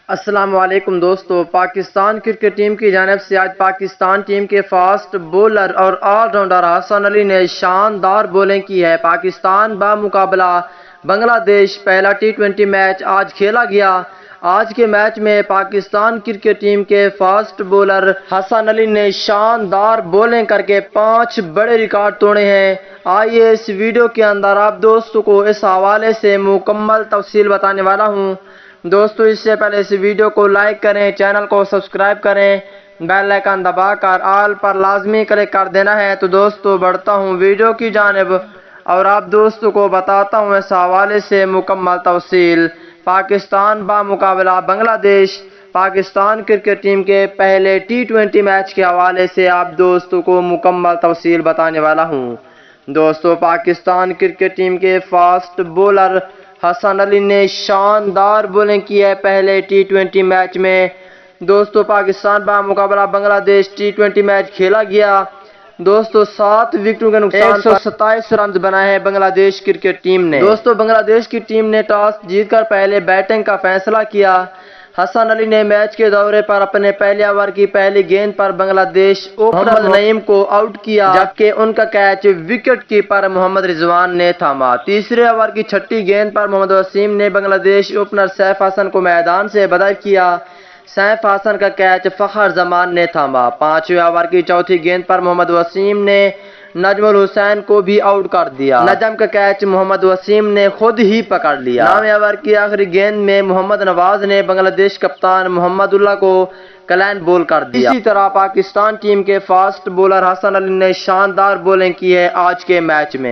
अस्सलाम वालेकुम दोस्तों, पाकिस्तान क्रिकेट टीम की जानिब से आज पाकिस्तान टीम के फास्ट बॉलर और ऑलराउंडर हसन अली ने शानदार बॉलिंग की है। पाकिस्तान बामुकाबला बांग्लादेश पहला टी20 मैच आज खेला गया। आज के मैच में पाकिस्तान क्रिकेट टीम के फास्ट बॉलर हसन अली ने शानदार बॉलिंग करके 5 बड़े रिकॉर्ड तोड़े हैं। आइए इस वीडियो के अंदर आप दोस्तों को इस हवाले से मुकम्मल तफसील बताने वाला हूँ। दोस्तों इससे पहले इस वीडियो को लाइक करें, चैनल को सब्सक्राइब करें, बेल आइकन दबाकर ऑल पर लाजमी क्लिक कर देना है। तो दोस्तों बढ़ता हूं वीडियो की जानिब और आप दोस्तों को बताता हूं इस हवाले से मुकम्मल तफसील। पाकिस्तान बामुकाबला बांग्लादेश पाकिस्तान क्रिकेट टीम के पहले टी20 मैच के हवाले से आप दोस्तों को मुकम्मल तफसील बताने वाला हूँ। दोस्तों पाकिस्तान क्रिकेट टीम के फास्ट बॉलर हसन अली ने शानदार बॉलिंग की है पहले टी20 मैच में। दोस्तों पाकिस्तान बामुकाबला बांग्लादेश टी20 मैच खेला गया। दोस्तों 7 विकेटों के नुकसान 127 रन बनाए हैं बांग्लादेश क्रिकेट टीम ने। दोस्तों बांग्लादेश की टीम ने टॉस जीतकर पहले बैटिंग का फैसला किया। हसन अली ने मैच के दौरे पर अपने पहले ओवर की पहली गेंद पर बांग्लादेश ओपनर नईम को आउट किया, जबकि उनका catch wicket keeper Mohammad Rizwan ने थामा। तीसरे ओवर की छठी गेंद पर मोहम्मद वसीम ने बांग्लादेश ओपनर सैफ हसन को मैदान से बदर किया। सैफ हसन का कैच फखर जमान ने थामा। पांचवें ओवर की चौथी गेंद पर मोहम्मद वसीम ने नजमुल हुसैन को भी आउट कर दिया। नजम का कैच मोहम्मद वसीम ने खुद ही पकड़ लिया। 9वें ओवर की आखिरी गेंद में मोहम्मद नवाज ने बांग्लादेश कप्तान मोहम्मदुल्लाह को क्लीन बॉल कर दिया। इसी तरह पाकिस्तान टीम के फास्ट बॉलर हसन अली ने शानदार बॉलिंग की है आज के मैच में।